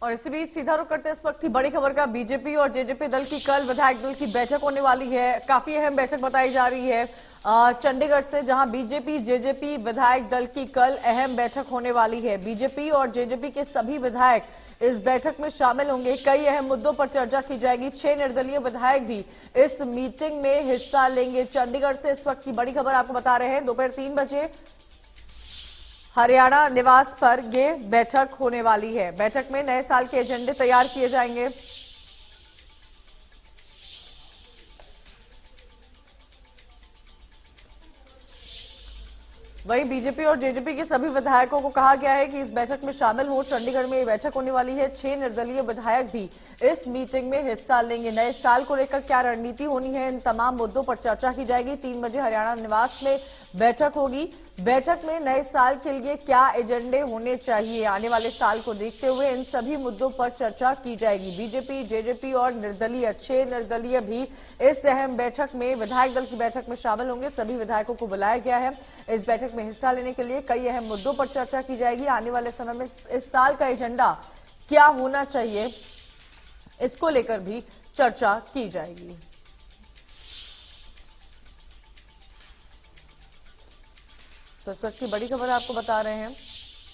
और इसी बीच सीधा रुख करते हैं इस वक्त की बड़ी खबर का। बीजेपी और जेजेपी दल की कल विधायक दल की बैठक होने वाली है। काफी अहम बैठक बताई जा रही है चंडीगढ़ से, जहां बीजेपी जेजेपी विधायक दल की कल अहम बैठक होने वाली है। बीजेपी और जेजेपी के सभी विधायक इस बैठक में शामिल होंगे। कई अहम मुद्दों पर चर्चा की जाएगी। 6 निर्दलीय विधायक भी इस मीटिंग में हिस्सा लेंगे। चंडीगढ़ से इस वक्त की बड़ी खबर आपको बता रहे हैं। दोपहर 3 बजे हरियाणा निवास पर ये बैठक होने वाली है। बैठक में नए साल के एजेंडे तैयार किए जाएंगे। वहीं बीजेपी और जेजेपी के सभी विधायकों को कहा गया है कि इस बैठक में शामिल हो। चंडीगढ़ में ये बैठक होने वाली है। 6 निर्दलीय विधायक भी इस मीटिंग में हिस्सा लेंगे। नए साल को लेकर क्या रणनीति होनी है, इन तमाम मुद्दों पर चर्चा की जाएगी। 3 बजे हरियाणा निवास में बैठक होगी। बैठक में नए साल के लिए क्या एजेंडे होने चाहिए, आने वाले साल को देखते हुए इन सभी मुद्दों पर चर्चा की जाएगी। बीजेपी जेजेपी और निर्दलीय 6 निर्दलीय भी इस अहम बैठक में, विधायक दल की बैठक में शामिल होंगे। सभी विधायकों को बुलाया गया है। इस बैठक में हिस्सा लेने के लिए कई अहम मुद्दों पर चर्चा की जाएगी। आने वाले समय में इस साल का एजेंडा क्या होना चाहिए, इसको लेकर भी चर्चा की जाएगी। तो इस वक्त की बड़ी खबर आपको बता रहे हैं।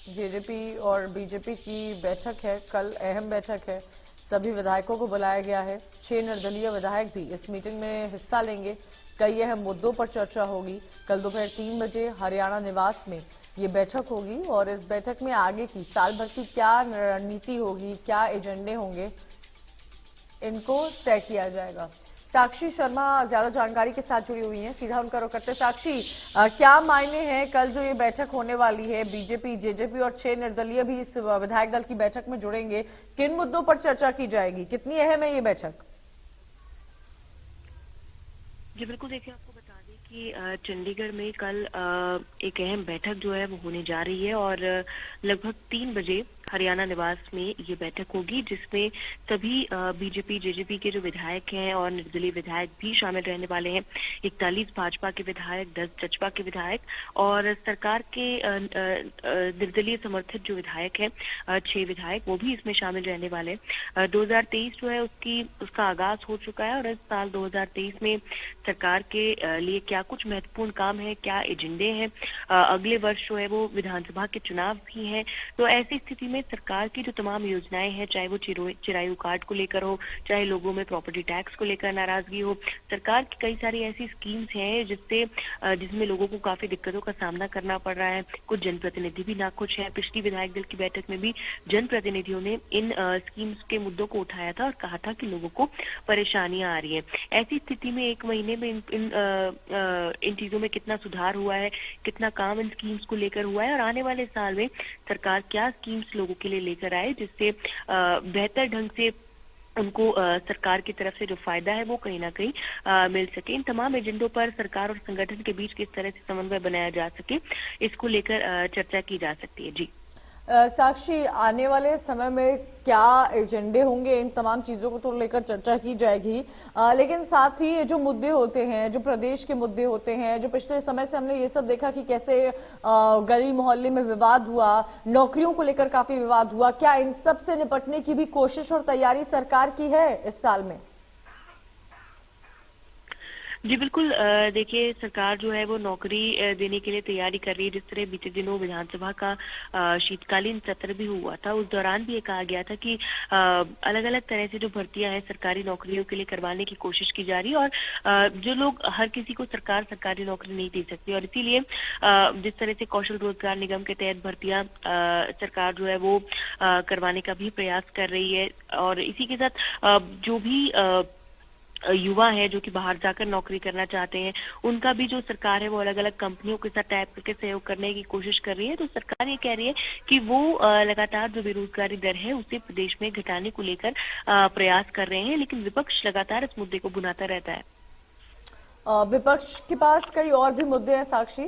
जेजेपी और बीजेपी की बैठक है, कल अहम बैठक है। सभी विधायकों को बुलाया गया है। 6 निर्दलीय विधायक भी इस मीटिंग में हिस्सा लेंगे। कई अहम मुद्दों पर चर्चा होगी। कल दोपहर 3 बजे हरियाणा निवास में ये बैठक होगी और इस बैठक में आगे की साल भर की क्या रणनीति होगी, क्या एजेंडे होंगे, इनको तय किया जाएगा। साक्षी शर्मा ज्यादा जानकारी के साथ जुड़ी हुई हैं, सीधा उनका रुख करते हैं। साक्षी, क्या मायने हैं कल जो ये बैठक होने वाली है? बीजेपी जेजेपी और 6 निर्दलीय भी इस विधायक दल की बैठक में जुड़ेंगे। किन मुद्दों पर चर्चा की जाएगी, कितनी अहम है ये बैठक? जी बिल्कुल, देखिए आपको बता दें कि चंडीगढ़ में कल एक अहम बैठक जो है वो होने जा रही है और लगभग 3 बजे हरियाणा निवास में ये बैठक होगी, जिसमें सभी बीजेपी जेजेपी के जो विधायक हैं और निर्दलीय विधायक भी शामिल रहने वाले हैं। 41 भाजपा के विधायक, 10 जजपा के विधायक और सरकार के निर्दलीय समर्थित जो विधायक हैं 6 विधायक, वो भी इसमें शामिल रहने वाले हैं। 2023 जो है उसका आगाज हो चुका है और इस साल 2023 में सरकार के लिए क्या कुछ महत्वपूर्ण काम है, क्या एजेंडे हैं। अगले वर्ष जो है वो विधानसभा के चुनाव भी हैं, तो ऐसी स्थिति में सरकार की जो तमाम योजनाएं हैं, चाहे वो चिरायु कार्ड को लेकर हो, चाहे लोगों में प्रॉपर्टी टैक्स को लेकर नाराजगी हो, सरकार की कई सारी ऐसी स्कीम्स हैं जिसमें लोगों को काफी दिक्कतों का सामना करना पड़ रहा है। कुछ जनप्रतिनिधि भी नाखुश हैं। पिछली विधायक दल की बैठक में भी जनप्रतिनिधियों ने इन स्कीम्स के मुद्दों को उठाया था और कहा था कि लोगों को परेशानियां आ रही हैं। ऐसी स्थिति में 1 महीने में इन चीजों में कितना सुधार हुआ है, कितना काम इन स्कीम्स को लेकर हुआ है और आने वाले साल में सरकार क्या स्कीम्स लोगों के लिए लेकर आए जिससे बेहतर ढंग से उनको सरकार की तरफ से जो फायदा है वो कहीं ना कहीं मिल सके। इन तमाम एजेंडों पर सरकार और संगठन के बीच किस तरह से समन्वय बनाया जा सके, इसको लेकर चर्चा की जा सकती है। जी साक्षी, आने वाले समय में क्या एजेंडे होंगे, इन तमाम चीजों को तो लेकर चर्चा की जाएगी। लेकिन साथ ही जो मुद्दे होते हैं, जो प्रदेश के मुद्दे होते हैं, जो पिछले समय से हमने ये सब देखा कि कैसे गली मोहल्ले में विवाद हुआ, नौकरियों को लेकर काफी विवाद हुआ, क्या इन सब से निपटने की भी कोशिश और तैयारी सरकार की है इस साल में? जी बिल्कुल, देखिए सरकार जो है वो नौकरी देने के लिए तैयारी कर रही है। जिस तरह बीते दिनों विधानसभा का शीतकालीन सत्र भी हुआ था, उस दौरान भी ये कहा गया था कि अलग अलग तरह से जो भर्तियां हैं सरकारी नौकरियों के लिए करवाने की कोशिश की जा रही है और जो लोग, हर किसी को सरकार सरकारी नौकरी नहीं दे सकती और इसीलिए जिस तरह से कौशल रोजगार निगम के तहत भर्तियां सरकार जो है वो करवाने का भी प्रयास कर रही है। और इसी के साथ जो भी युवा है जो कि बाहर जाकर नौकरी करना चाहते हैं, उनका भी जो सरकार है वो अलग अलग कंपनियों के साथ टाइप करके सहयोग करने की कोशिश कर रही है। तो सरकार ये कह रही है कि वो लगातार जो बेरोजगारी दर है उसे प्रदेश में घटाने को लेकर प्रयास कर रहे हैं, लेकिन विपक्ष लगातार इस मुद्दे को भुनाता रहता है। विपक्ष के पास कई और भी मुद्दे हैं साक्षी,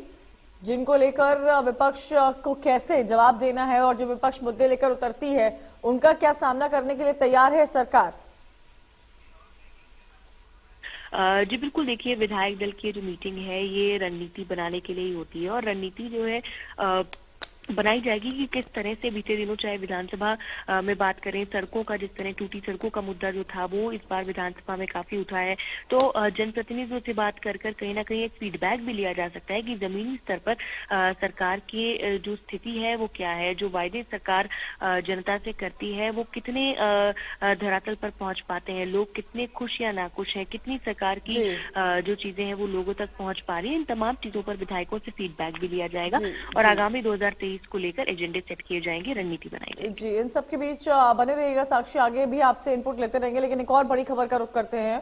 जिनको लेकर विपक्ष को कैसे जवाब देना है और जो विपक्ष मुद्दे लेकर उतरती है उनका क्या सामना करने के लिए तैयार है सरकार? जी बिल्कुल, देखिए विधायक दल की जो मीटिंग है ये रणनीति बनाने के लिए ही होती है और रणनीति जो है बनाई जाएगी कि किस तरह से बीते दिनों चाहे विधानसभा में बात करें, सड़कों का, जिस तरह टूटी सड़कों का मुद्दा जो था वो इस बार विधानसभा में काफी उठा है। तो जनप्रतिनिधियों से बात कर कर कहीं ना कहीं एक फीडबैक भी लिया जा सकता है कि जमीनी स्तर पर सरकार की जो स्थिति है वो क्या है, जो वायदे सरकार जनता से करती है वो कितने धरातल पर पहुंच पाते हैं, लोग कितने खुश या नाखुश हैं, कितनी सरकार की जी। जो चीजें हैं वो लोगों तक पहुंच पा रही है। इन तमाम चीजों पर विधायकों से फीडबैक भी लिया जाएगा जी, और जी। आगामी 2023 को लेकर एजेंडे सेट किए जाएंगे, रणनीति बनाई जाएगी। जी, इन सब के बीच बने रहिएगा साक्षी, आगे भी आपसे इनपुट लेते रहेंगे, लेकिन एक और बड़ी खबर का रुख करते हैं।